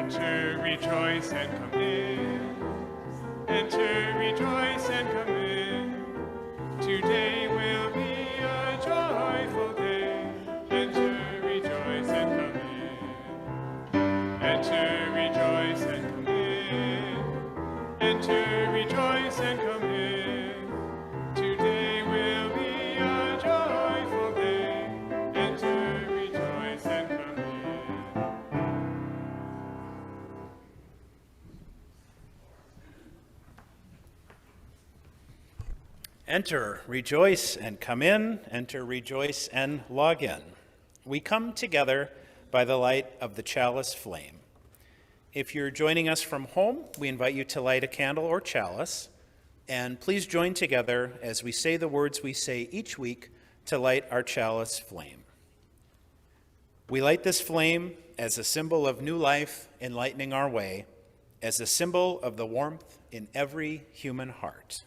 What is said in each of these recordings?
Enter, rejoice, and come in. Enter, rejoice, and come in. Today will be a joyful day. Enter, rejoice, and come in. Enter, rejoice, and come in. Enter, rejoice, and come in. Today will be a joyful day. Enter, rejoice, and come in. Enter, rejoice, and come in. Enter, rejoice, and log in. We come together by the light of the chalice flame. If you're joining us from home, we invite you to light a candle or chalice, and please join together as we say the words we say each week to light our chalice flame. We light this flame as a symbol of new life enlightening our way, as a symbol of the warmth in every human heart.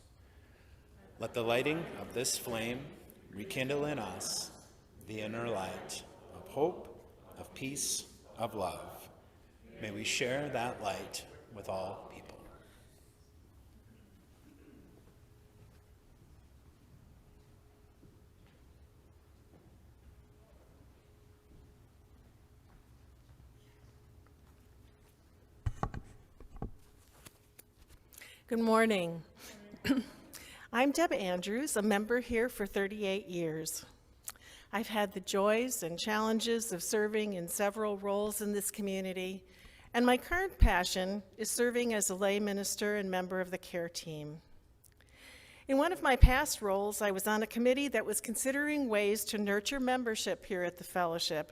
Let the lighting of this flame rekindle in us the inner light of hope, of peace, of love. May we share that light with all people. Good morning. I'm Deb Andrews, a member here for 38 years. I've had the joys and challenges of serving in several roles in this community, and my current passion is serving as a lay minister and member of the care team. In one of my past roles, I was on a committee that was considering ways to nurture membership here at the fellowship.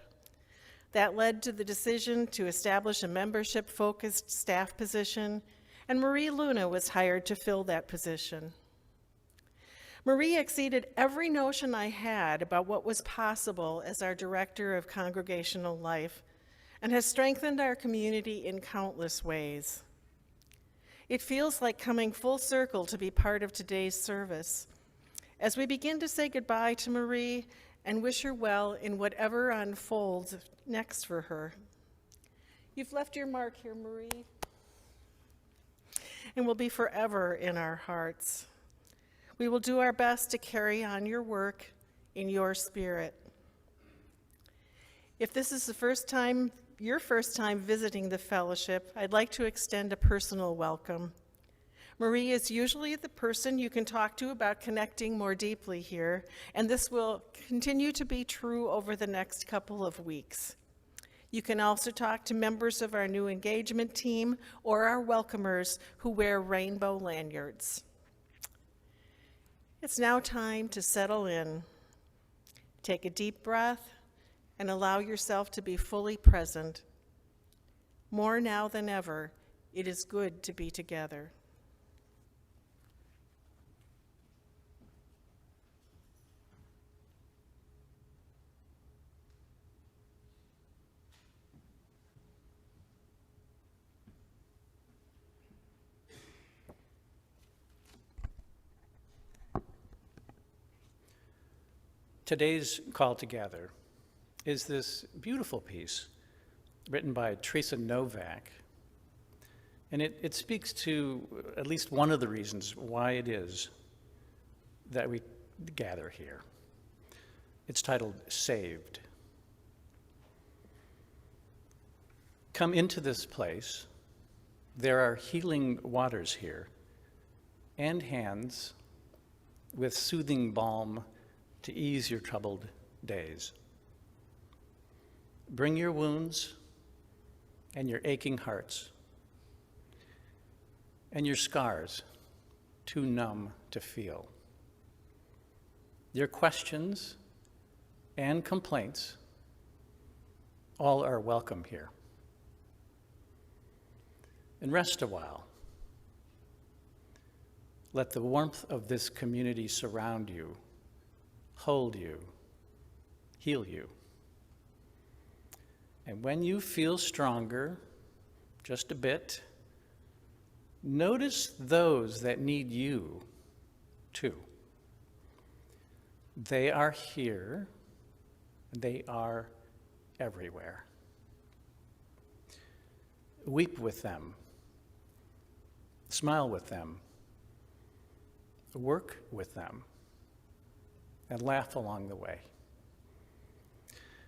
That led to the decision to establish a membership-focused staff position, and Marie Luna was hired to fill that position. Marie exceeded every notion I had about what was possible as our Director of Congregational Life and has strengthened our community in countless ways. It feels like coming full circle to be part of today's service as we begin to say goodbye to Marie and wish her well in whatever unfolds next for her. You've left your mark here, Marie, and will be forever in our hearts. We will do our best to carry on your work in your spirit. If this is your first time visiting the fellowship, I'd like to extend a personal welcome. Marie is usually the person you can talk to about connecting more deeply here, and this will continue to be true over the next couple of weeks. You can also talk to members of our new engagement team or our welcomers who wear rainbow lanyards. It's now time to settle in. Take a deep breath and allow yourself to be fully present. More now than ever, it is good to be together. Today's call together is this beautiful piece written by Teresa Novak. And it speaks to at least one of the reasons why it is that we gather here. It's titled Saved. Come into this place. There are healing waters here and hands with soothing balm to ease your troubled days. Bring your wounds and your aching hearts and your scars too numb to feel. Your questions and complaints all are welcome here. And rest a while. Let the warmth of this community surround you, hold you, heal you. And when you feel stronger, just a bit, notice those that need you too. They are here, they are everywhere. weep with them, smile with them, work with them, and laugh along the way.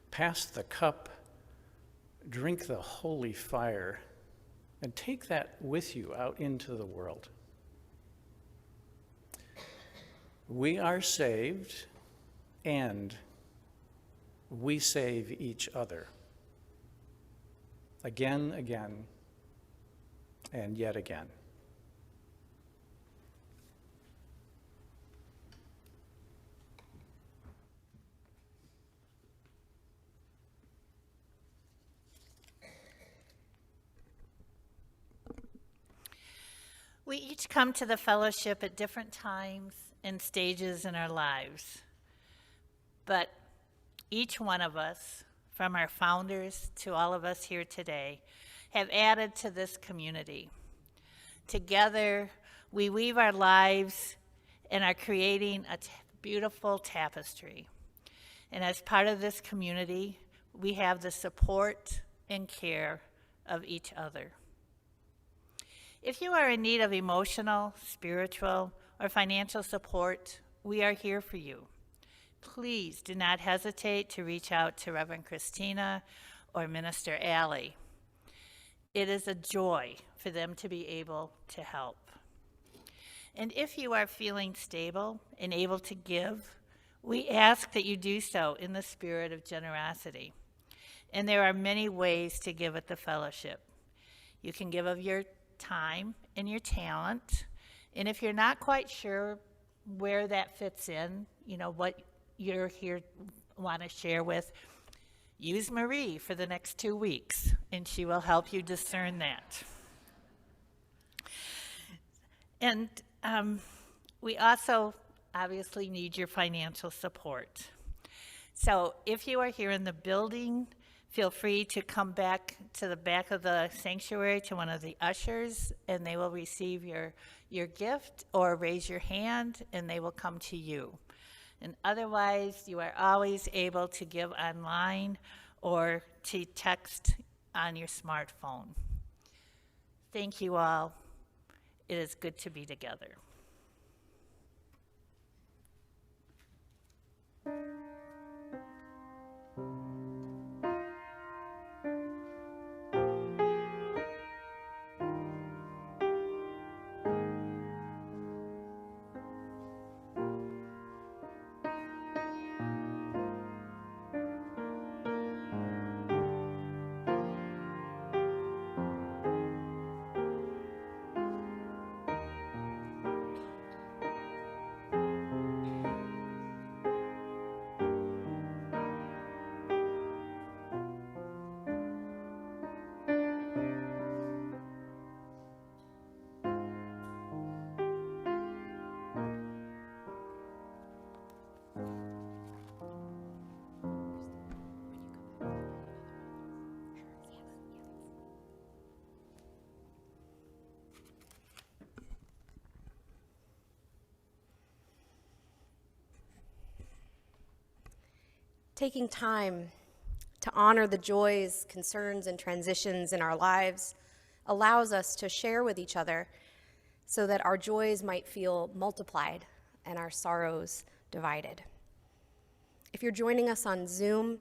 Pass the cup, drink the holy fire, and take that with you out into the world. We are saved, and we save each other. Again, and yet again. We each come to the fellowship at different times and stages in our lives. But each one of us, from our founders to all of us here today, have added to this community. Together, we weave our lives and are creating a beautiful tapestry. And as part of this community, we have the support and care of each other. If you are in need of emotional, spiritual, or financial support, we are here for you. Please do not hesitate to reach out to Reverend Christina or Minister Allie. It is a joy for them to be able to help. And if you are feeling stable and able to give, we ask that you do so in the spirit of generosity. And there are many ways to give at the fellowship. You can give of your time and your talent. And if you're not quite sure where that fits in, what you're here want to share with, use Marie for the next 2 weeks, and she will help you discern that. And we also obviously need your financial support. So if you are here in the building, feel free to come back to the back of the sanctuary to one of the ushers, and they will receive your gift, or raise your hand and they will come to you. And otherwise, you are always able to give online or to text on your smartphone. Thank you all. It is good to be together. Taking time to honor the joys, concerns, and transitions in our lives allows us to share with each other so that our joys might feel multiplied and our sorrows divided. If you're joining us on Zoom,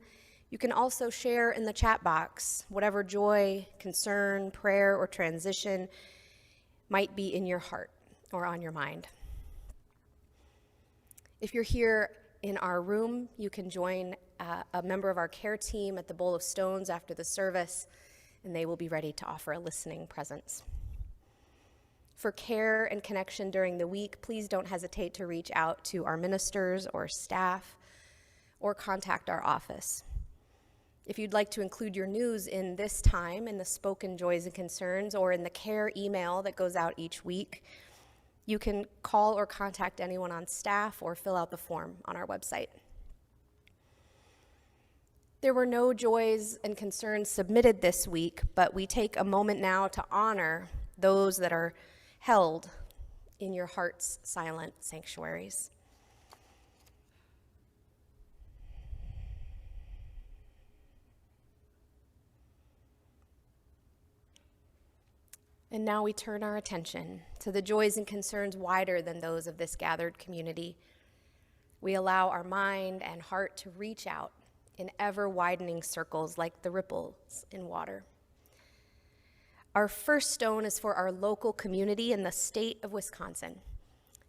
you can also share in the chat box whatever joy, concern, prayer, or transition might be in your heart or on your mind. If you're here in our room, you can join a member of our care team at the Bowl of Stones after the service, and they will be ready to offer a listening presence. For care and connection during the week, please don't hesitate to reach out to our ministers or staff or contact our office. If you'd like to include your news in this time, in the spoken joys and concerns, or in the care email that goes out each week, you can call or contact anyone on staff or fill out the form on our website. There were no joys and concerns submitted this week, but we take a moment now to honor those that are held in your heart's silent sanctuaries. And now we turn our attention to the joys and concerns wider than those of this gathered community. We allow our mind and heart to reach out in ever-widening circles like the ripples in water. Our first stone is for our local community in the state of Wisconsin.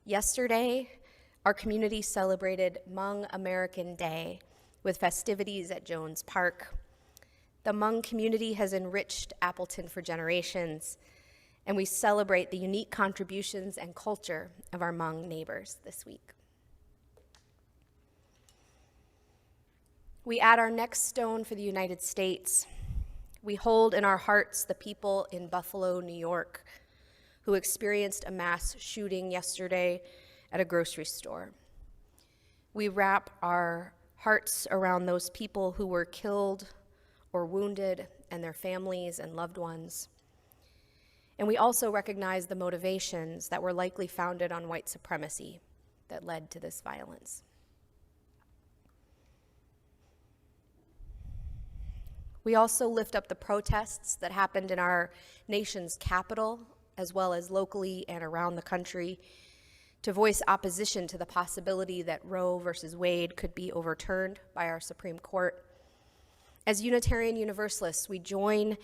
Yesterday, our community celebrated Hmong American Day with festivities at Jones Park. The Hmong community has enriched Appleton for generations, and we celebrate the unique contributions and culture of our Hmong neighbors this week. We add our next stone for the United States. We hold in our hearts the people in Buffalo, New York, who experienced a mass shooting yesterday at a grocery store. We wrap our hearts around those people who were killed or wounded and their families and loved ones. And we also recognize the motivations that were likely founded on white supremacy that led to this violence. We also lift up the protests that happened in our nation's capital, as well as locally and around the country, to voice opposition to the possibility that Roe versus Wade could be overturned by our Supreme Court. As Unitarian Universalists, we join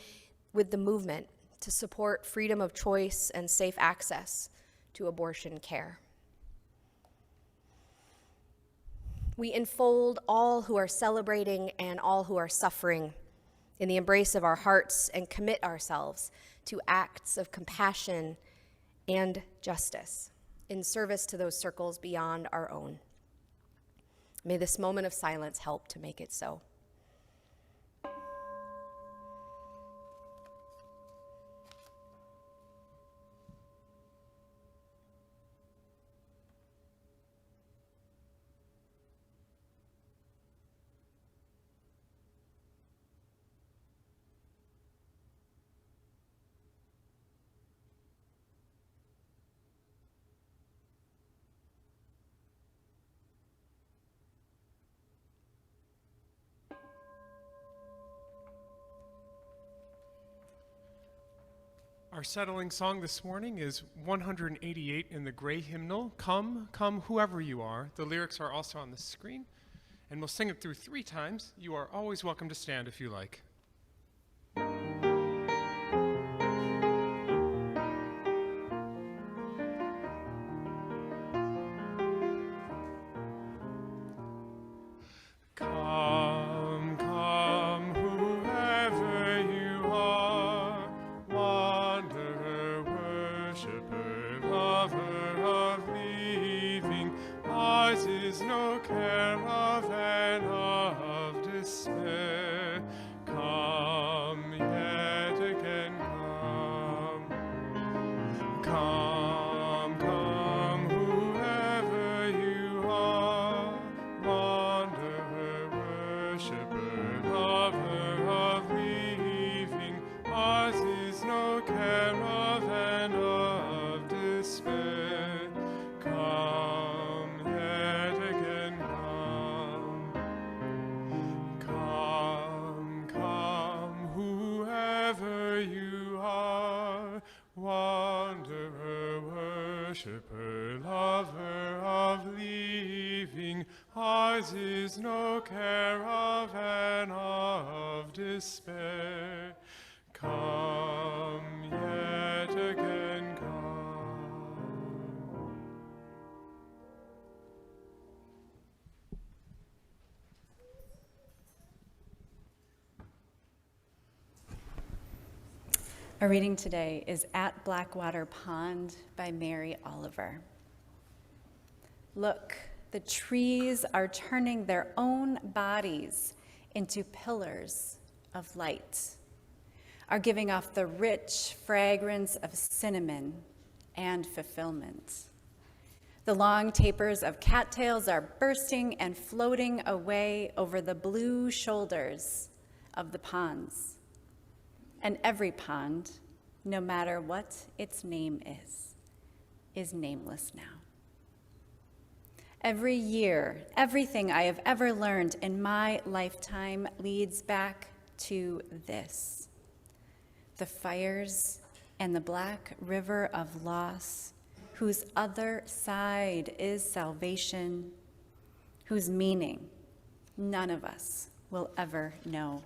with the movement to support freedom of choice and safe access to abortion care. We enfold all who are celebrating and all who are suffering in the embrace of our hearts and commit ourselves to acts of compassion and justice in service to those circles beyond our own. May this moment of silence help to make it so. Our settling song this morning is 188 in the Gray Hymnal, Come, Come, Whoever You Are. The lyrics are also on the screen, and we'll sing it through 3 times. You are always welcome to stand if you like. Come, come, whoever you are, wanderer, worshiper, lover of leaving. Ours is no care of and of despair. Come yet again, come. Come, come, whoever you are, wanderer, worshiper, lover of leaving. Ours is no care of and of despair. Come yet again, come. Come, come, whoever you are, wanderer, worshiper, lover of leaving. Ours is no care of and of despair. Come yet again, come. Our reading today is At Blackwater Pond by Mary Oliver. Look, the trees are turning their own bodies into pillars of light, are giving off the rich fragrance of cinnamon and fulfillment. The long tapers of cattails are bursting and floating away over the blue shoulders of the ponds. And every pond, no matter what its name is nameless now. Every year, everything I have ever learned in my lifetime leads back to this: the fires and the black river of loss, whose other side is salvation, whose meaning none of us will ever know.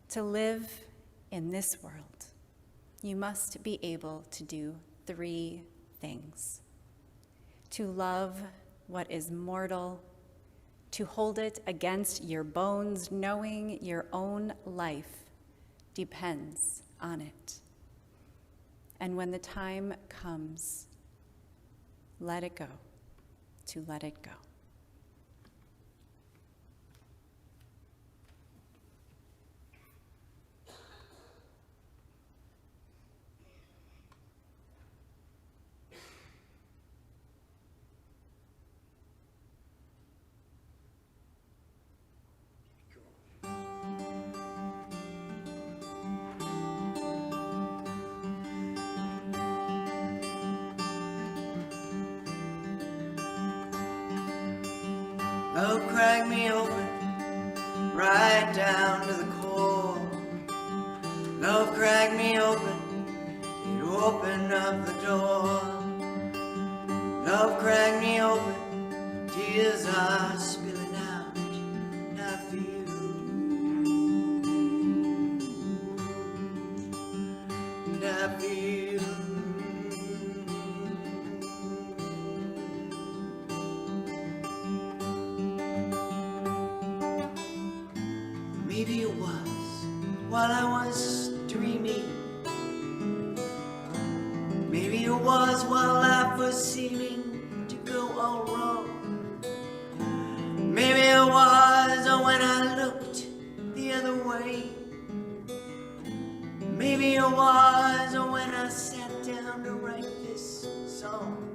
To live in this world, you must be able to do 3 things: to love what is mortal, to hold it against your bones, knowing your own life depends on it. And when the time comes, let it go, to let it go. Love cracked me open, right down to the core. Love cracked me open, it opened up the door. Love cracked me open, tears are spilling out, not for you, not for you. Maybe it was while I was dreaming. Maybe it was while life was seeming to go all wrong. Maybe it was when I looked the other way. Maybe it was when I sat down to write this song.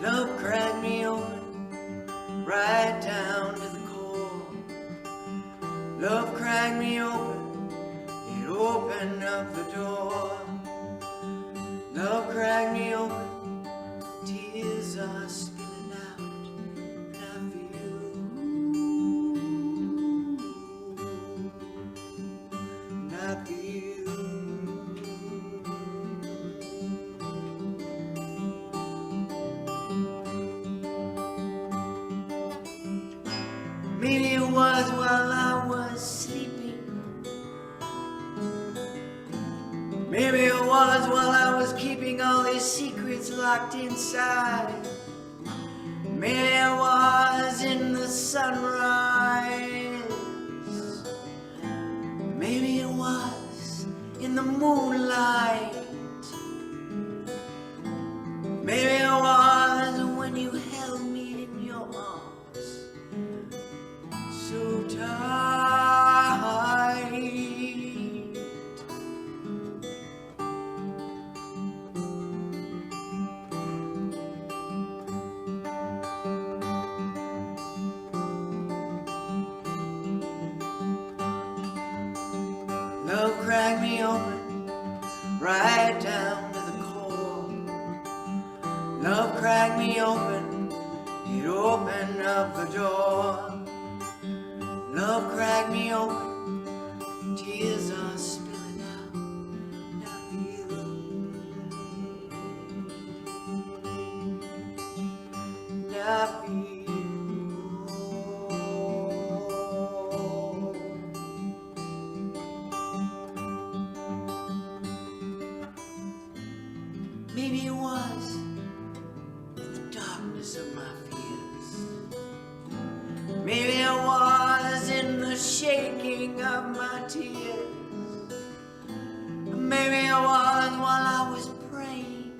Love cracked me open, right down to the core. Love cracked me open, it opened up the door. Love cracked me open, tears are spilling out, not for you, not for you. Maybe it was while I was sleeping. Maybe it was while I was keeping all these secrets locked inside. Maybe it was in the sunrise. Maybe it was in the moonlight. Maybe it was when you held me in your arms so tight. Love cracked me open, right down to the core. Love cracked me open, it opened up the door. Love cracked me open, tears are spilling out, not for you, not for you. Maybe it was the darkness of my fears. Maybe it was in the shaking of my tears. Maybe it was while I was praying.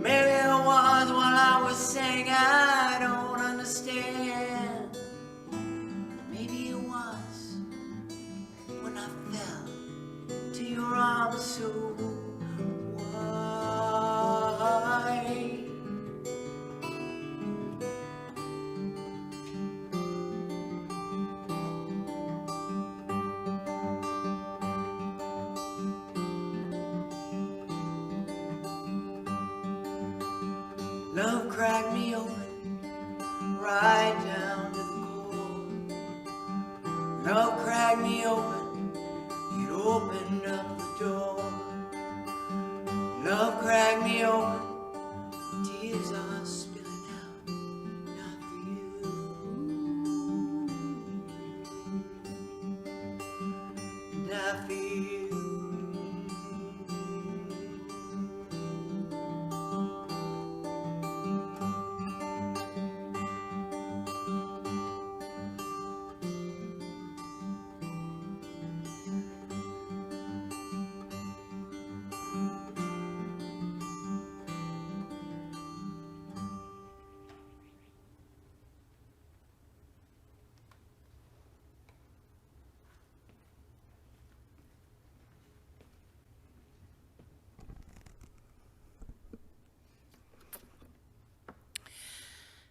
Maybe it was while I was saying I don't understand. Maybe it was when I fell to your arms so wide. Love cracked me open right down to the core. Love cracked me open, it opened up the door. Love cracked me open, tears are spilling out, not for you, not for you.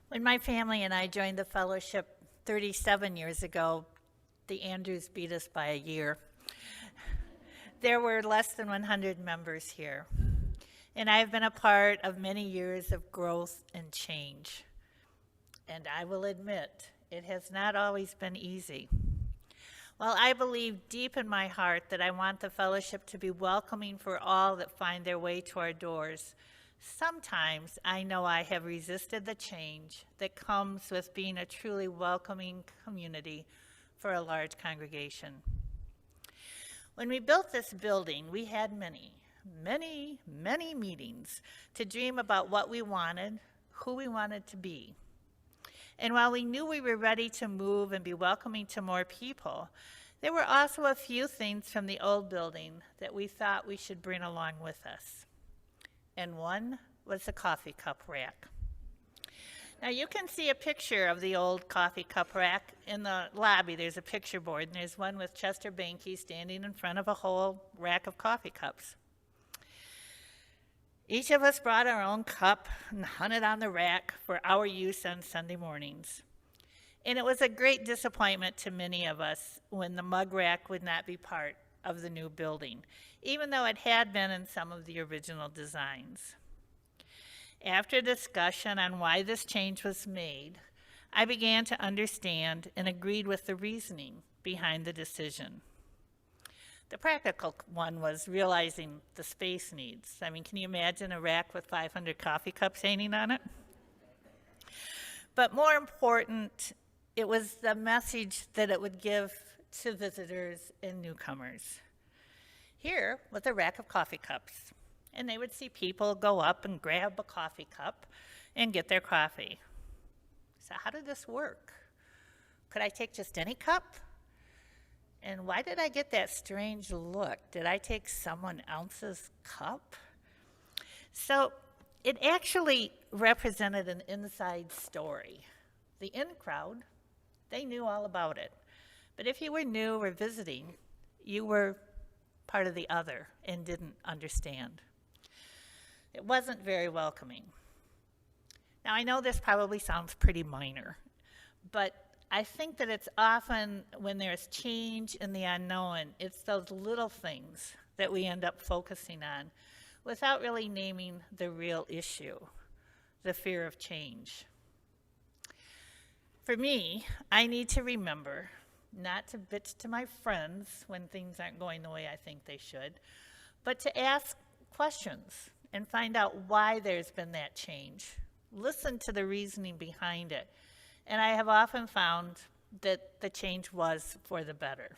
When my family and I joined the fellowship 37 years ago, the Andrews beat us by a year. There were less than 100 members here, and I've been a part of many years of growth and change. And I will admit, it has not always been easy. While I believe deep in my heart that I want the fellowship to be welcoming for all that find their way to our doors, sometimes I know I have resisted the change that comes with being a truly welcoming community for a large congregation. When we built this building, we had many meetings to dream about what we wanted, who we wanted to be. And while we knew we were ready to move and be welcoming to more people, there were also a few things from the old building that we thought we should bring along with us. And one was the coffee cup rack. Now you can see a picture of the old coffee cup rack in the lobby. There's a picture board, and there's one with Chester Banky standing in front of a whole rack of coffee cups. Each of us brought our own cup and hung it on the rack for our use on Sunday mornings. And it was a great disappointment to many of us when the mug rack would not be part of the new building, even though it had been in some of the original designs. After discussion on why this change was made, I began to understand and agreed with the reasoning behind the decision. The practical one was realizing the space needs. I mean, can you imagine a rack with 500 coffee cups hanging on it? But more important, it was the message that it would give to visitors and newcomers. Here was a rack of coffee cups, and they would see people go up and grab a coffee cup and get their coffee. So how did this work? Could I take just any cup? And why did I get that strange look? Did I take someone else's cup? So it actually represented an inside story. The in crowd, they knew all about it. But if you were new or visiting, you were part of the other and didn't understand. It wasn't very welcoming. Now, I know this probably sounds pretty minor, but I think that it's often when there's change in the unknown, it's those little things that we end up focusing on without really naming the real issue, the fear of change. For me, I need to remember not to bitch to my friends when things aren't going the way I think they should, but to ask questions and find out why there's been that change. Listen to the reasoning behind it. And I have often found that the change was for the better.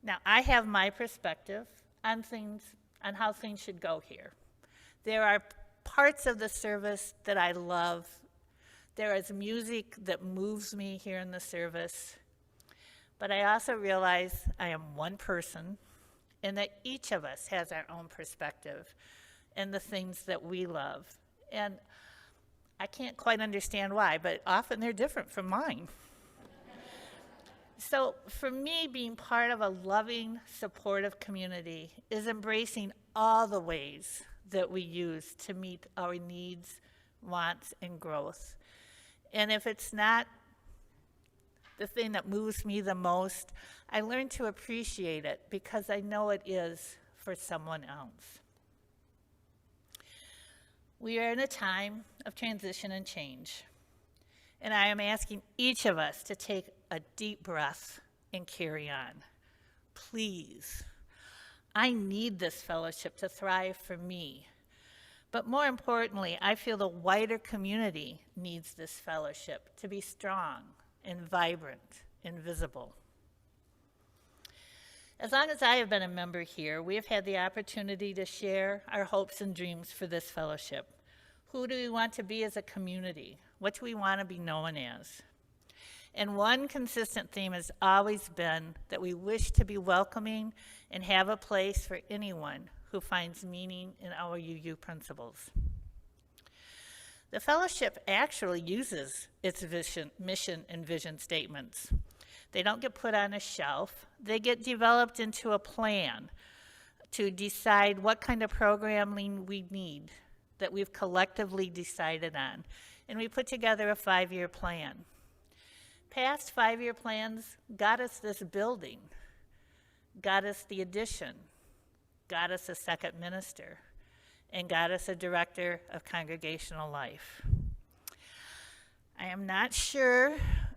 Now, I have my perspective on things, on how things should go here. There are parts of the service that I love. There is music that moves me here in the service. But I also realize I am one person and that each of us has our own perspective and the things that we love. And I can't quite understand why, but often they're different from mine. So for me, being part of a loving, supportive community is embracing all the ways that we use to meet our needs, wants, and growth. And if it's not the thing that moves me the most, I learn to appreciate it because I know it is for someone else. We are in a time of transition and change, and I am asking each of us to take a deep breath and carry on. Please. I need this fellowship to thrive for me. But more importantly, I feel the wider community needs this fellowship to be strong and vibrant and visible. As long as I have been a member here, we have had the opportunity to share our hopes and dreams for this fellowship. Who do we want to be as a community? What do we want to be known as? And one consistent theme has always been that we wish to be welcoming and have a place for anyone who finds meaning in our UU principles. The fellowship actually uses its mission and vision statements. They don't get put on a shelf. They get developed into a plan to decide what kind of programming we need that we've collectively decided on. And we put together a 5-year plan. Past 5-year plans got us this building, got us the addition, got us a second minister, and got us a director of Congregational Life. I am not sure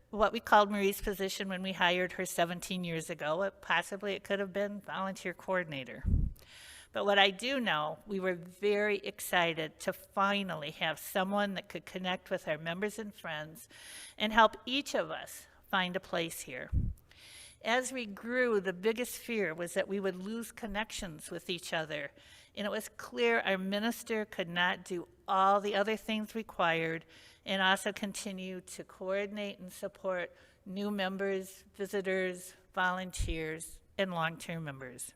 what we called Marie's position when we hired her 17 years ago. Possibly it could have been volunteer coordinator. But what I do know, we were very excited to finally have someone that could connect with our members and friends and help each of us find a place here. As we grew, the biggest fear was that we would lose connections with each other, and it was clear our minister could not do all the other things required and also continue to coordinate and support new members, visitors, volunteers, and long-term members.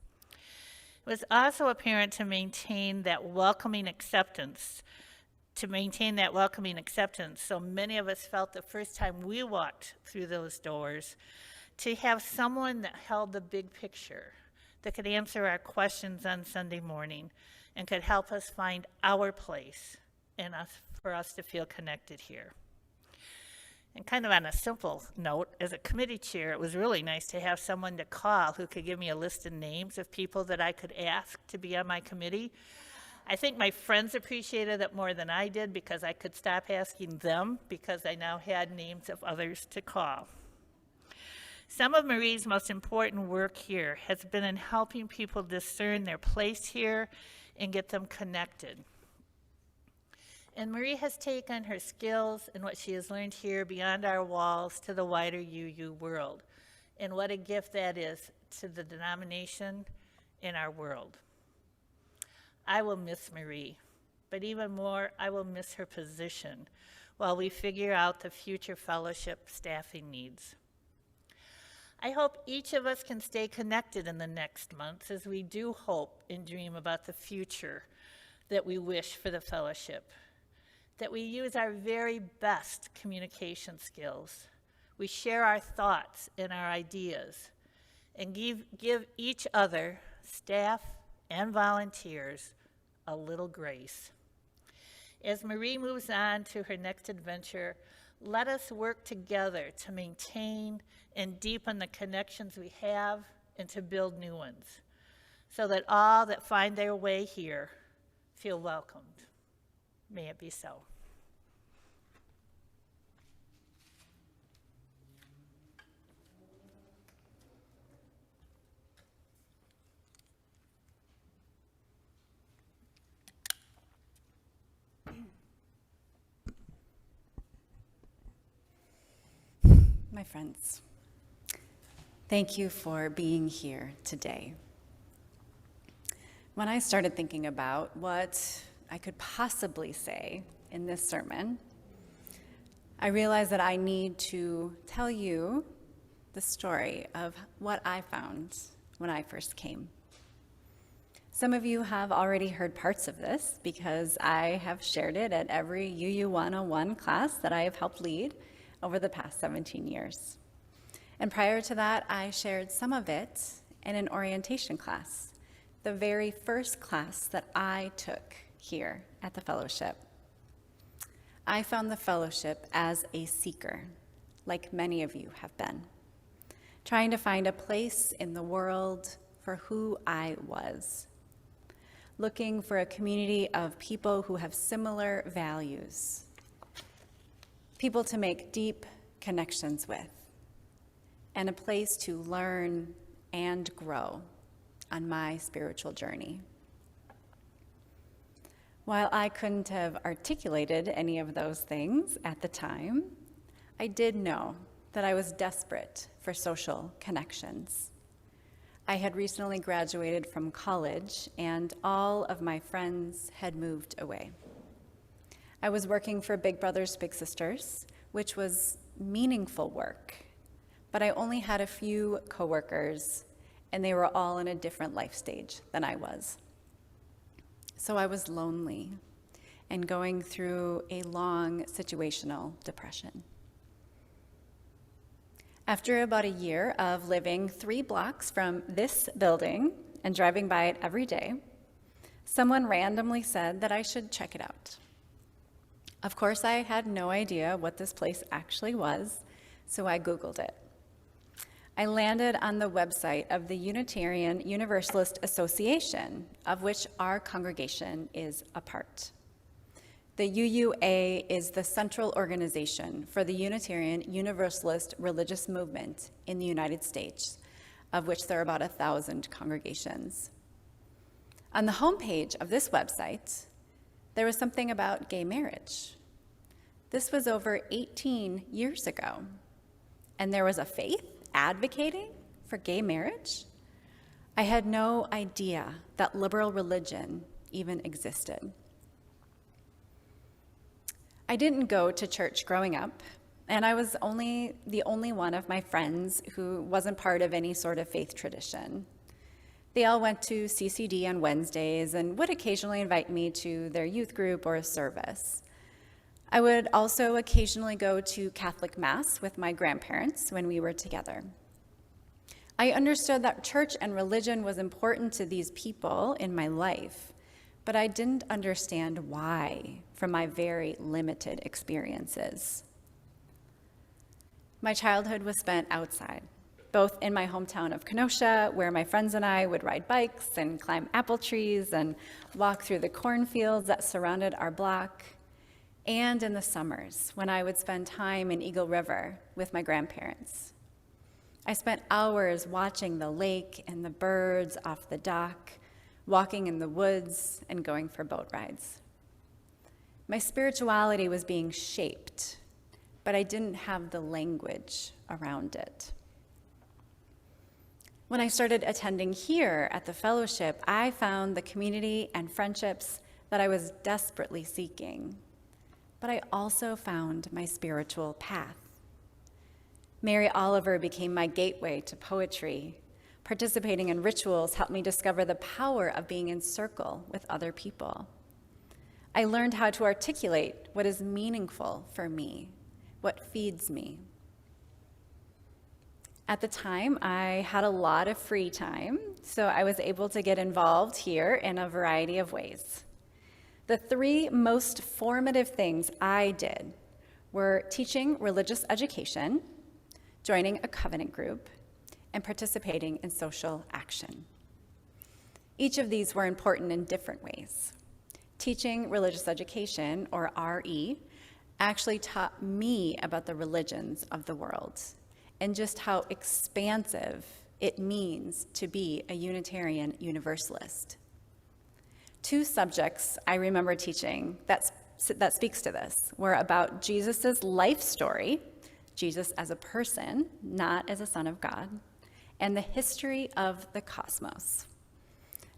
It was also apparent to maintain that welcoming acceptance, so many of us felt the first time we walked through those doors, to have someone that held the big picture, that could answer our questions on Sunday morning and could help us find our place and for us to feel connected here. And kind of on a simple note, as a committee chair, it was really nice to have someone to call who could give me a list of names of people that I could ask to be on my committee. I think my friends appreciated it more than I did because I could stop asking them because I now had names of others to call. Some of Marie's most important work here has been in helping people discern their place here and get them connected. And Marie has taken her skills and what she has learned here beyond our walls to the wider UU world. And what a gift that is to the denomination in our world. I will miss Marie, but even more, I will miss her position while we figure out the future fellowship staffing needs. I hope each of us can stay connected in the next months as we do hope and dream about the future that we wish for the fellowship, that we use our very best communication skills. We share our thoughts and our ideas and give each other, staff and volunteers, a little grace. As Marie moves on to her next adventure, let us work together to maintain and deepen the connections we have and to build new ones, so that all that find their way here feel welcomed. May it be so. My friends, thank you for being here today. When I started thinking about what I could possibly say in this sermon, I realized that I need to tell you the story of what I found when I first came. Some of you have already heard parts of this because I have shared it at every UU 101 class that I have helped lead over the past 17 years. And prior to that, I shared some of it in an orientation class, the very first class that I took here at the fellowship. I found the fellowship as a seeker, like many of you have been, trying to find a place in the world for who I was, looking for a community of people who have similar values, people to make deep connections with, and a place to learn and grow on my spiritual journey. While I couldn't have articulated any of those things at the time, I did know that I was desperate for social connections. I had recently graduated from college, and all of my friends had moved away. I was working for Big Brothers Big Sisters, which was meaningful work, but I only had a few coworkers, and they were all in a different life stage than I was. So I was lonely and going through a long situational depression. After about a year of living 3 blocks from this building and driving by it every day, someone randomly said that I should check it out. Of course, I had no idea what this place actually was, so I Googled it. I landed on the website of the Unitarian Universalist Association, of which our congregation is a part. The UUA is the central organization for the Unitarian Universalist religious movement in the United States, of which there are about 1,000 congregations. On the homepage of this website, there was something about gay marriage. This was over 18 years ago, and there was a faith advocating for gay marriage? I had no idea that liberal religion even existed. I didn't go to church growing up, and I was the only one of my friends who wasn't part of any sort of faith tradition. They all went to CCD on Wednesdays and would occasionally invite me to their youth group or a service. I would also occasionally go to Catholic Mass with my grandparents when we were together. I understood that church and religion was important to these people in my life, but I didn't understand why from my very limited experiences. My childhood was spent outside, both in my hometown of Kenosha, where my friends and I would ride bikes and climb apple trees and walk through the cornfields that surrounded our block, and in the summers when I would spend time in Eagle River with my grandparents. I spent hours watching the lake and the birds off the dock, walking in the woods and going for boat rides. My spirituality was being shaped, but I didn't have the language around it. When I started attending here at the fellowship, I found the community and friendships that I was desperately seeking. But I also found my spiritual path. Mary Oliver became my gateway to poetry. Participating in rituals helped me discover the power of being in circle with other people. I learned how to articulate what is meaningful for me, what feeds me. At the time, I had a lot of free time, so I was able to get involved here in a variety of ways. The 3 most formative things I did were teaching religious education, joining a covenant group, and participating in social action. Each of these were important in different ways. Teaching religious education, or RE, actually taught me about the religions of the world and just how expansive it means to be a Unitarian Universalist. 2 subjects I remember teaching that speaks to this were about Jesus' life story, Jesus as a person, not as a son of God, and the history of the cosmos,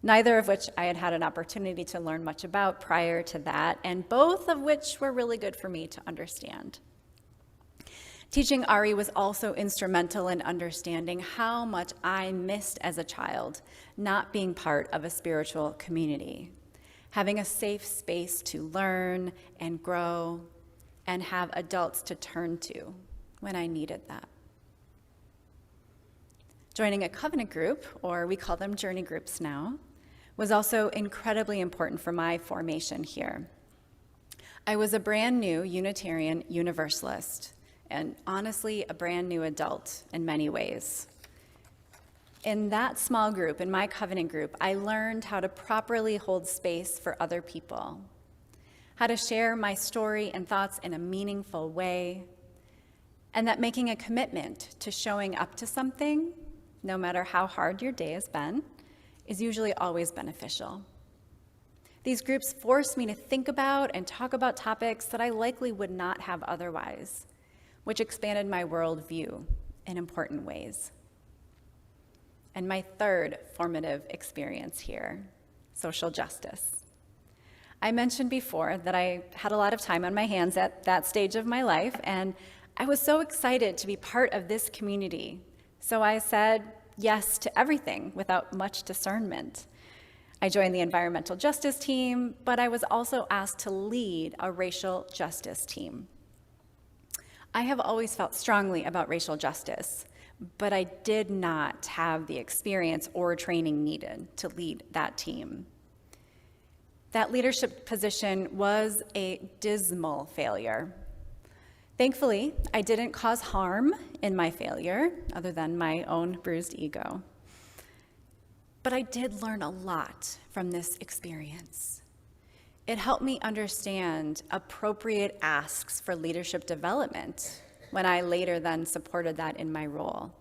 neither of which I had had an opportunity to learn much about prior to that, and both of which were really good for me to understand. Teaching RE was also instrumental in understanding how much I missed as a child not being part of a spiritual community, having a safe space to learn and grow and have adults to turn to when I needed that. Joining a covenant group, or we call them journey groups now, was also incredibly important for my formation here. I was a brand new Unitarian Universalist, and honestly, a brand new adult in many ways. In that small group, in my covenant group, I learned how to properly hold space for other people, how to share my story and thoughts in a meaningful way, and that making a commitment to showing up to something, no matter how hard your day has been, is usually always beneficial. These groups forced me to think about and talk about topics that I likely would not have otherwise, which expanded my worldview in important ways. And my third formative experience here, social justice. I mentioned before that I had a lot of time on my hands at that stage of my life, and I was so excited to be part of this community. So I said yes to everything without much discernment. I joined the environmental justice team, but I was also asked to lead a racial justice team. I have always felt strongly about racial justice, but I did not have the experience or training needed to lead that team. That leadership position was a dismal failure. Thankfully, I didn't cause harm in my failure, other than my own bruised ego. But I did learn a lot from this experience. It helped me understand appropriate asks for leadership development when I later then supported that in my role.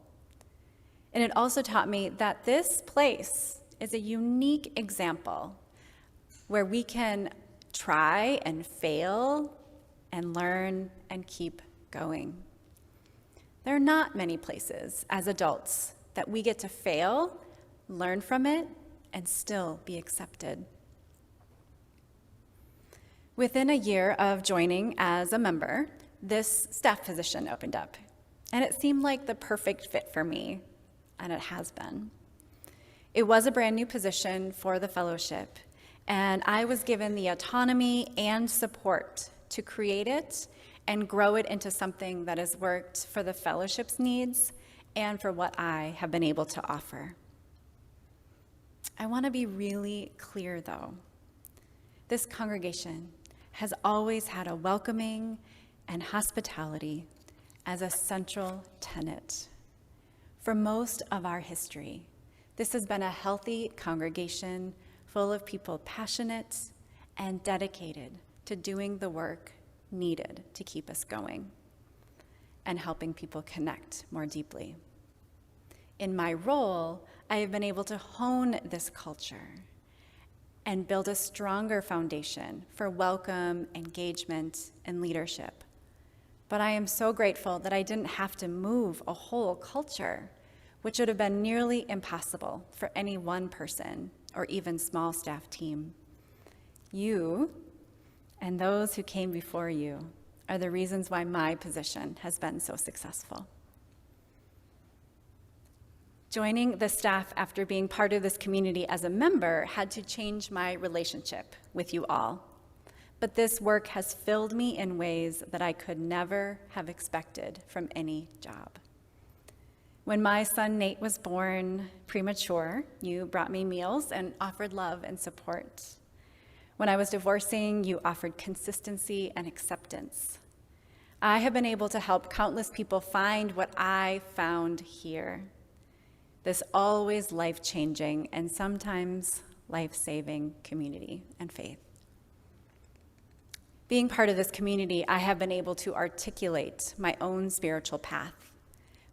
And it also taught me that this place is a unique example where we can try and fail and learn and keep going. There are not many places as adults that we get to fail, learn from it, and still be accepted. Within a year of joining as a member, this staff position opened up, and it seemed like the perfect fit for me, and it has been. It was a brand new position for the fellowship, and I was given the autonomy and support to create it and grow it into something that has worked for the fellowship's needs and for what I have been able to offer. I want to be really clear, though. This congregation has always had a welcoming and hospitality as a central tenet. For most of our history, this has been a healthy congregation full of people passionate and dedicated to doing the work needed to keep us going and helping people connect more deeply. In my role, I have been able to hone this culture and build a stronger foundation for welcome, engagement, and leadership. But I am so grateful that I didn't have to move a whole culture, which would have been nearly impossible for any one person or even small staff team. You and those who came before you are the reasons why my position has been so successful. Joining the staff after being part of this community as a member had to change my relationship with you all. But this work has filled me in ways that I could never have expected from any job. When my son Nate was born premature, you brought me meals and offered love and support. When I was divorcing, you offered consistency and acceptance. I have been able to help countless people find what I found here. This always life-changing and sometimes life-saving community and faith. Being part of this community, I have been able to articulate my own spiritual path,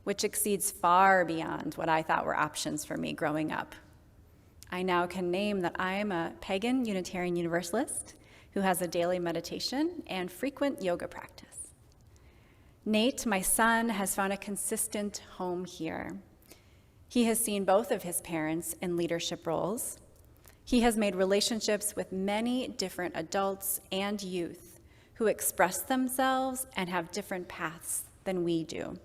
which exceeds far beyond what I thought were options for me growing up. I now can name that I am a pagan Unitarian Universalist who has a daily meditation and frequent yoga practice. Nate, my son, has found a consistent home here. He has seen both of his parents in leadership roles. He has made relationships with many different adults and youth who express themselves and have different paths than we do.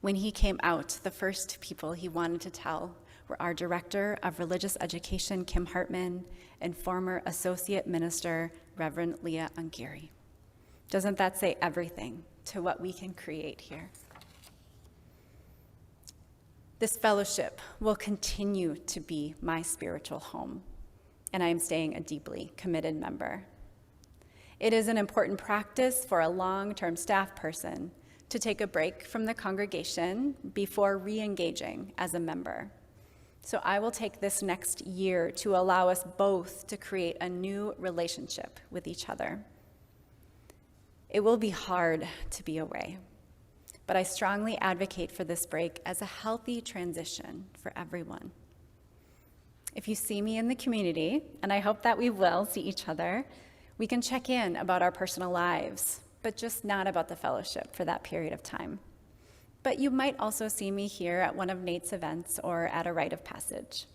When he came out, the first people he wanted to tell were our Director of Religious Education, Kim Hartman, and former Associate Minister, Reverend Leah Ungiri. Doesn't that say everything to what we can create here? This fellowship will continue to be my spiritual home, and I am staying a deeply committed member. It is an important practice for a long-term staff person to take a break from the congregation before re-engaging as a member. So I will take this next year to allow us both to create a new relationship with each other. It will be hard to be away, but I strongly advocate for this break as a healthy transition for everyone. If you see me in the community, and I hope that we will see each other, we can check in about our personal lives, but just not about the fellowship for that period of time. But you might also see me here at one of Nate's events or at a rite of passage.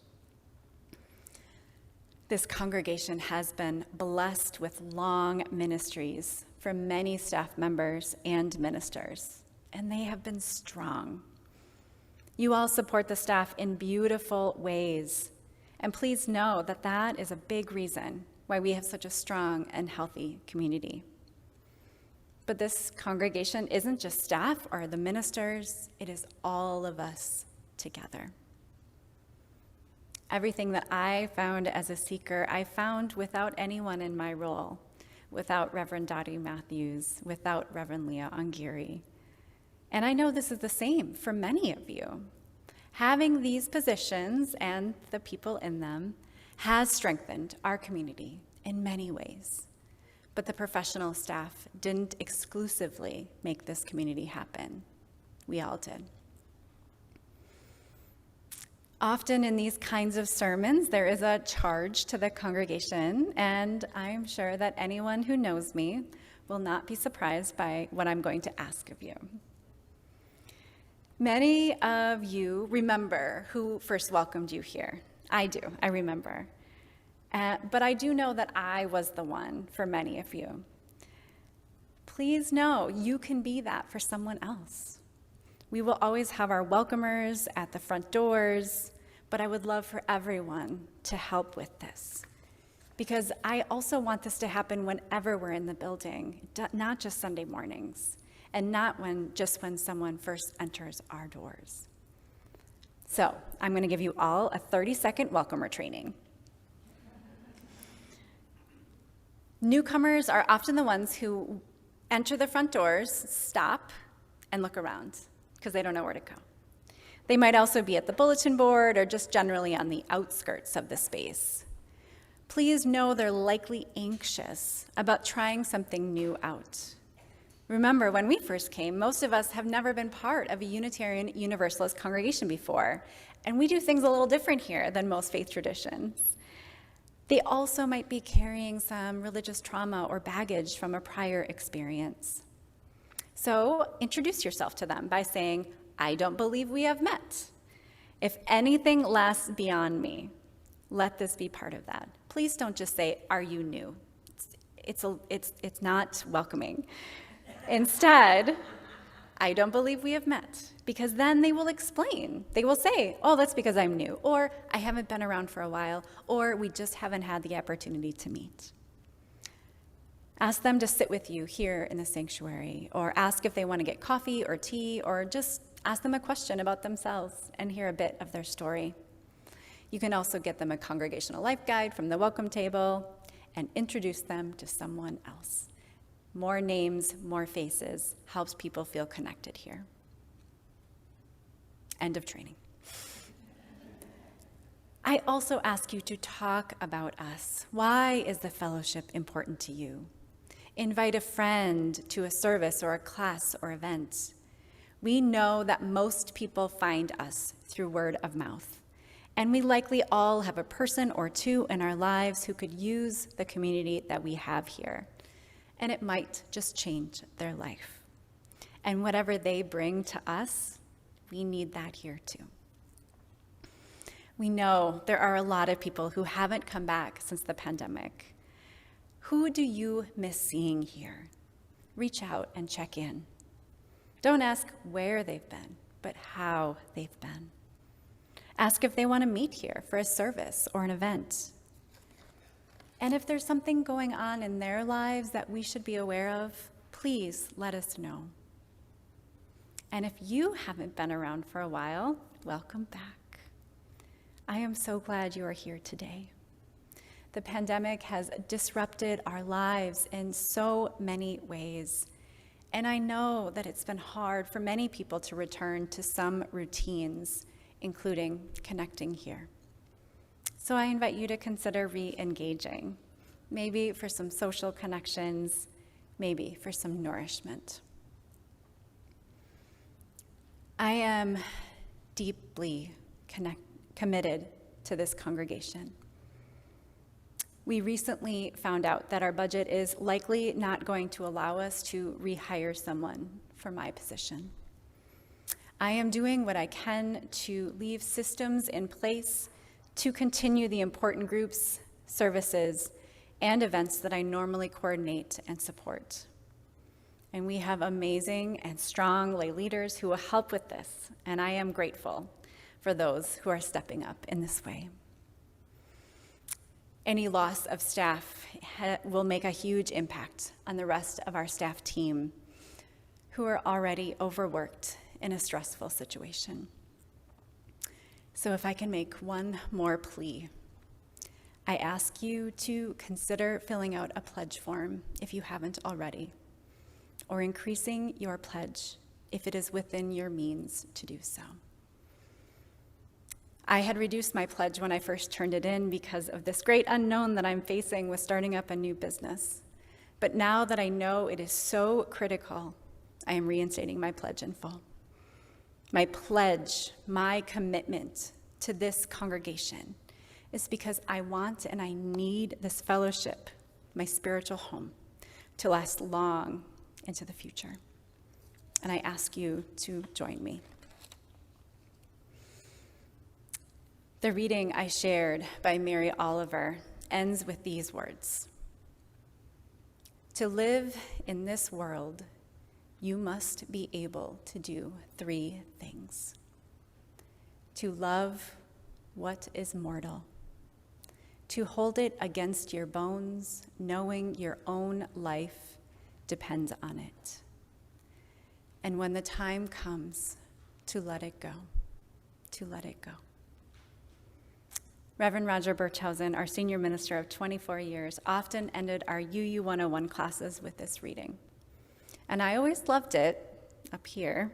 This congregation has been blessed with long ministries from many staff members and ministers, and they have been strong. You all support the staff in beautiful ways, and please know that that is a big reason why we have such a strong and healthy community. But this congregation isn't just staff or the ministers, it is all of us together. Everything that I found as a seeker, I found without anyone in my role, without Reverend Dottie Matthews, without Reverend Leah Ongiri. And I know this is the same for many of you. Having these positions and the people in them has strengthened our community in many ways. But the professional staff didn't exclusively make this community happen. We all did. Often in these kinds of sermons, there is a charge to the congregation, and I'm sure that anyone who knows me will not be surprised by what I'm going to ask of you. Many of you remember who first welcomed you here. I do, I remember. But I do know that I was the one for many of you. Please know you can be that for someone else. We will always have our welcomers at the front doors, but I would love for everyone to help with this. Because I also want this to happen whenever we're in the building, not just Sunday mornings, and not just when someone first enters our doors. So I'm going to give you all a 30-second welcomer training. Newcomers are often the ones who enter the front doors, stop, and look around because they don't know where to go. They might also be at the bulletin board or just generally on the outskirts of the space. Please know they're likely anxious about trying something new out. Remember, when we first came, most of us have never been part of a Unitarian Universalist congregation before, and we do things a little different here than most faith traditions. They also might be carrying some religious trauma or baggage from a prior experience. So introduce yourself to them by saying, I don't believe we have met. If anything lasts beyond me, let this be part of that. Please don't just say, are you new? It's not welcoming. Instead, I don't believe we have met, because then they will explain. They will say, oh, that's because I'm new, or I haven't been around for a while, or we just haven't had the opportunity to meet. Ask them to sit with you here in the sanctuary, or ask if they want to get coffee or tea, or just ask them a question about themselves and hear a bit of their story. You can also get them a Congregational Life guide from the welcome table and introduce them to someone else. More names, more faces helps people feel connected here. End of training. I also ask you to talk about us. Why is the fellowship important to you? Invite a friend to a service or a class or event. We know that most people find us through word of mouth, and we likely all have a person or two in our lives who could use the community that we have here. And it might just change their life. And whatever they bring to us, we need that here too. We know there are a lot of people who haven't come back since the pandemic. Who do you miss seeing here? Reach out and check in. Don't ask where they've been, but how they've been. Ask if they want to meet here for a service or an event. And if there's something going on in their lives that we should be aware of, please let us know. And if you haven't been around for a while, welcome back. I am so glad you are here today. The pandemic has disrupted our lives in so many ways, And I know that it's been hard for many people to return to some routines, including connecting here. So I invite you to consider re-engaging, maybe for some social connections, maybe for some nourishment. I am deeply committed to this congregation. We recently found out that our budget is likely not going to allow us to rehire someone for my position. I am doing what I can to leave systems in place to continue the important groups, services, and events that I normally coordinate and support. And we have amazing and strong lay leaders who will help with this, and I am grateful for those who are stepping up in this way. Any loss of staff will make a huge impact on the rest of our staff team, who are already overworked in a stressful situation. So if I can make one more plea, I ask you to consider filling out a pledge form if you haven't already, or increasing your pledge if it is within your means to do so. I had reduced my pledge when I first turned it in because of this great unknown that I'm facing with starting up a new business. But now that I know it is so critical, I am reinstating my pledge in full. My pledge, my commitment to this congregation is because I want and I need this fellowship, my spiritual home, to last long into the future. And I ask you to join me. The reading I shared by Mary Oliver ends with these words: "To live in this world, you must be able to do 3 things: to love what is mortal, to hold it against your bones, knowing your own life depends on it, and when the time comes, to let it go, to let it go." Reverend Roger Burchhausen, our senior minister of 24 years, often ended our UU 101 classes with this reading. And I always loved it up here,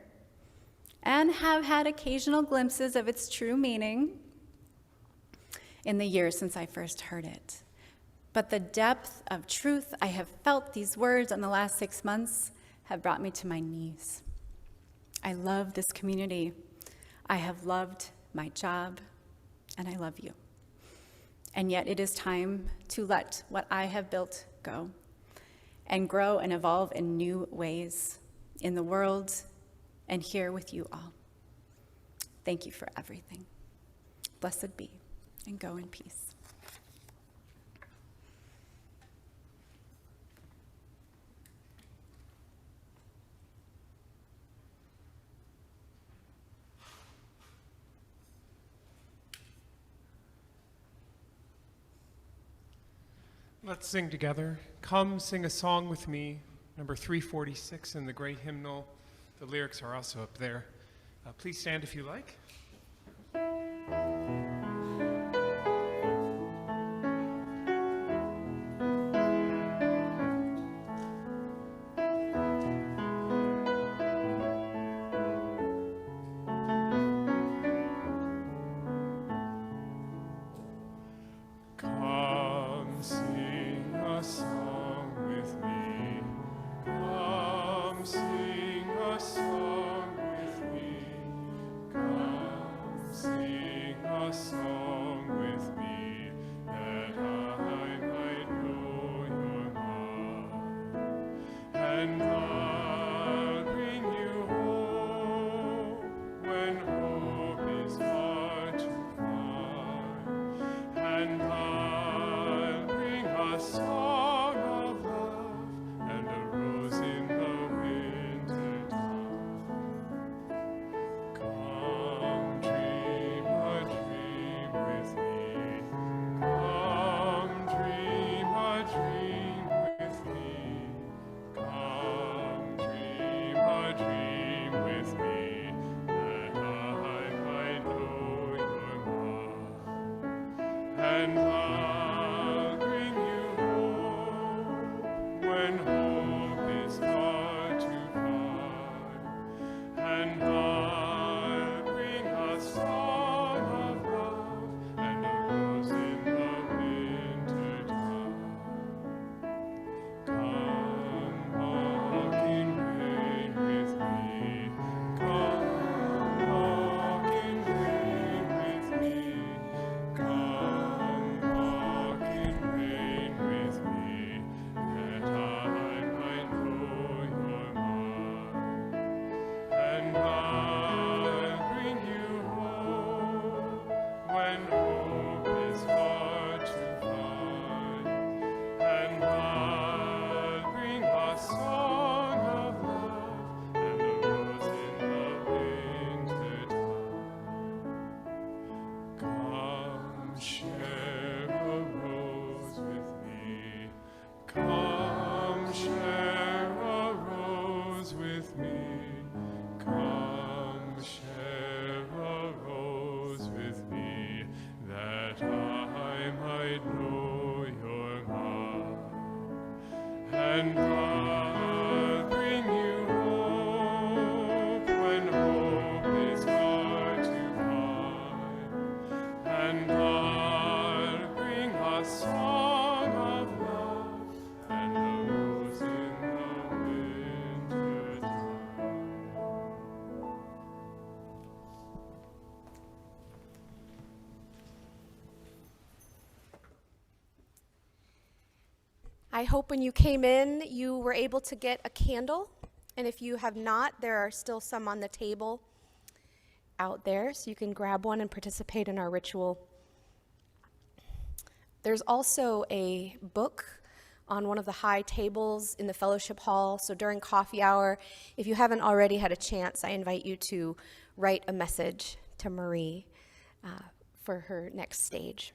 and have had occasional glimpses of its true meaning in the years since I first heard it. But the depth of truth I have felt these words in the last 6 months have brought me to my knees. I love this community. I have loved my job, and I love you. And yet it is time to let what I have built go and grow and evolve in new ways in the world and here with you all. Thank you for everything. Blessed be, and go in peace. Let's sing together. Come Sing a Song with Me, number 346 in the gray hymnal. The lyrics are also up there. Please stand if you like. Come and God bring you hope when hope is hard to find, and God bring a song of love and the rose in the winter time. Come share a rose with me. Come share a rose with me. Come share a rose with me, that I might know your love. And God bring you hope when hope is hard to find. And God bring a song of love and a rose in the winter time. I hope when you came in, you were able to get a candle. And if you have not, there are still some on the table out there, so you can grab one and participate in our ritual. There's also a book on one of the high tables in the fellowship hall. So during coffee hour, if you haven't already had a chance, I invite you to write a message to Marie for her next stage.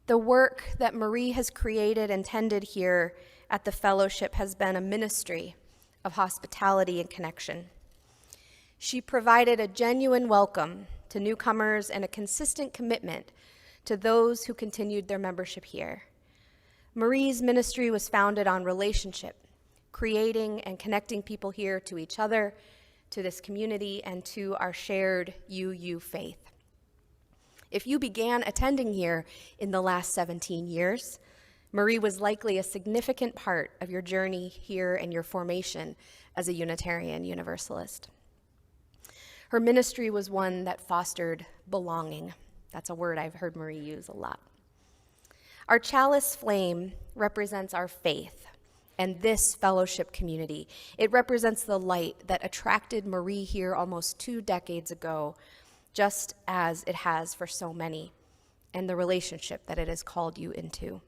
The work that Marie has created and tended here at the fellowship has been a ministry of hospitality and connection. She provided a genuine welcome to newcomers and a consistent commitment to those who continued their membership here. Marie's ministry was founded on relationship, creating and connecting people here to each other, to this community, and to our shared UU faith. If you began attending here in the last 17 years, Marie was likely a significant part of your journey here and your formation as a Unitarian Universalist. Her ministry was one that fostered belonging. That's a word I've heard Marie use a lot. Our chalice flame represents our faith and this fellowship community. It represents the light that attracted Marie here almost 2 decades ago, just as it has for so many, and the relationship that it has called you into.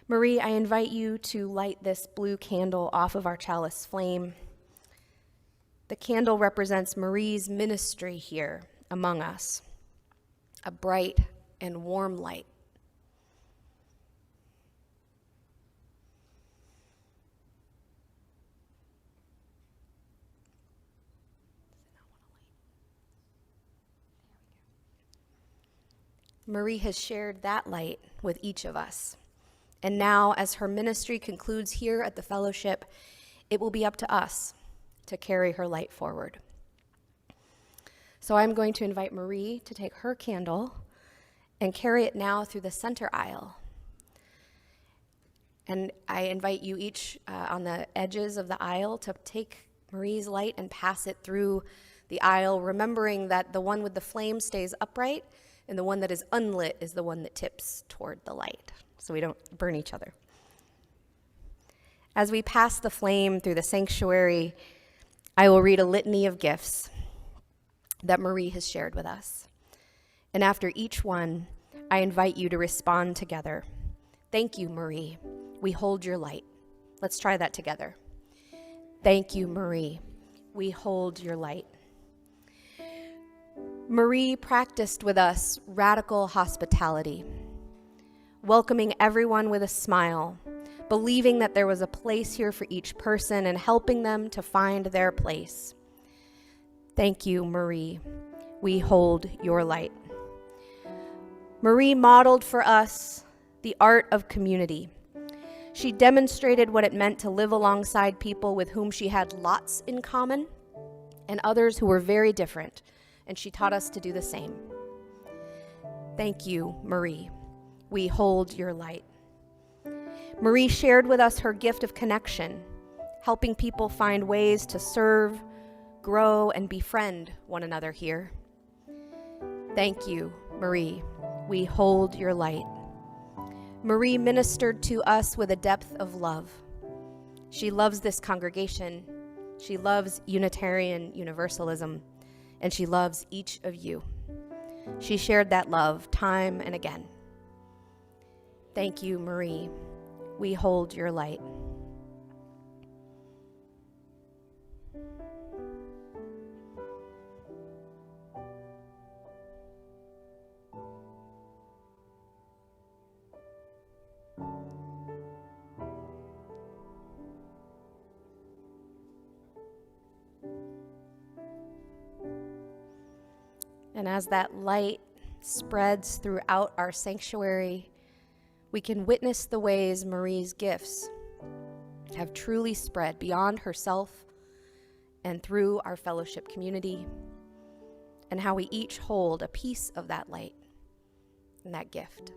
Marie, I invite you to light this blue candle off of our chalice flame. The candle represents Marie's ministry here among us, a bright and warm light. Marie has shared that light with each of us. And now, as her ministry concludes here at the fellowship, it will be up to us to carry her light forward. So I'm going to invite Marie to take her candle and carry it now through the center aisle. And I invite you each on the edges of the aisle to take Marie's light and pass it through the aisle, remembering that the one with the flame stays upright and the one that is unlit is the one that tips toward the light, so we don't burn each other. As we pass the flame through the sanctuary, I will read a litany of gifts that Marie has shared with us. And after each one, I invite you to respond together. Thank you, Marie. We hold your light. Let's try that together. Thank you, Marie. We hold your light. Marie practiced with us radical hospitality, welcoming everyone with a smile, believing that there was a place here for each person and helping them to find their place. Thank you, Marie. We hold your light. Marie modeled for us the art of community. She demonstrated what it meant to live alongside people with whom she had lots in common and others who were very different, and she taught us to do the same. Thank you, Marie. We hold your light. Marie shared with us her gift of connection, helping people find ways to serve, grow, and befriend one another here. Thank you, Marie. We hold your light. Marie ministered to us with a depth of love. She loves this congregation She loves Unitarian Universalism, and she loves each of you. She shared that love time and again. Thank you, Marie. We hold your light. And as that light spreads throughout our sanctuary, we can witness the ways Marie's gifts have truly spread beyond herself and through our fellowship community, and how we each hold a piece of that light and that gift.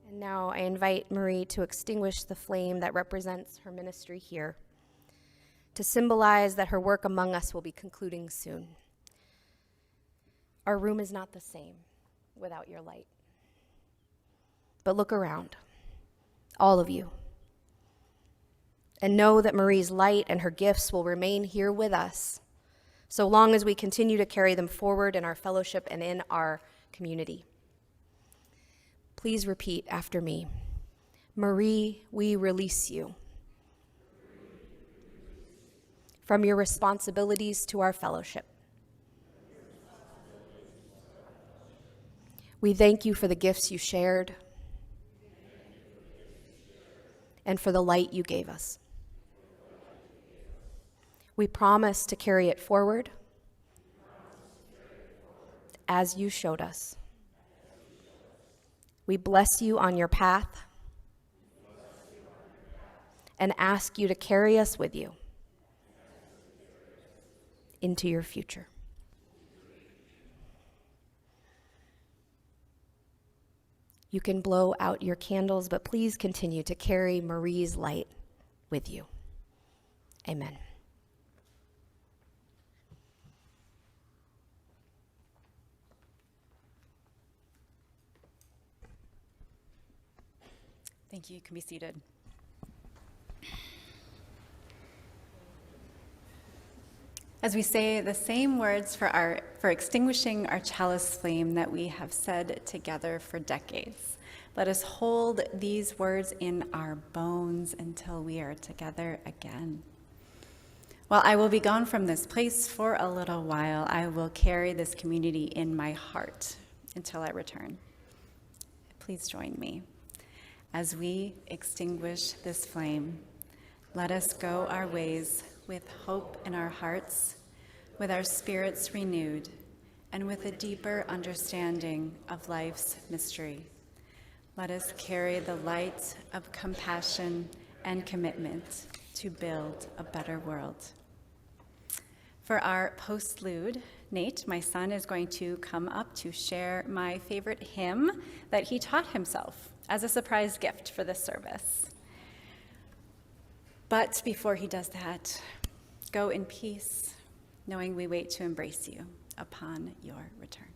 And now I invite Marie to extinguish the flame that represents her ministry here, to symbolize that her work among us will be concluding soon. Our room is not the same without your light. But look around, all of you, and know that Marie's light and her gifts will remain here with us so long as we continue to carry them forward in our fellowship and in our community. Please repeat after me. Marie, we release you from your responsibilities to our fellowship. We thank you for the gifts you shared and for the light you gave us. We promise to carry it forward as you showed us. We bless you on your path and ask you to carry us with you into your future. You can blow out your candles, but please continue to carry Marie's light with you. Amen. Thank you. You can be seated. As we say the same words for extinguishing our chalice flame that we have said together for decades, let us hold these words in our bones until we are together again. While I will be gone from this place for a little while, I will carry this community in my heart until I return. Please join me. As we extinguish this flame, let us go our ways with hope in our hearts, with our spirits renewed, and with a deeper understanding of life's mystery. Let us carry the light of compassion and commitment to build a better world. For our postlude, Nate, my son, is going to come up to share my favorite hymn that he taught himself as a surprise gift for this service. But before he does that, go in peace, knowing we wait to embrace you upon your return.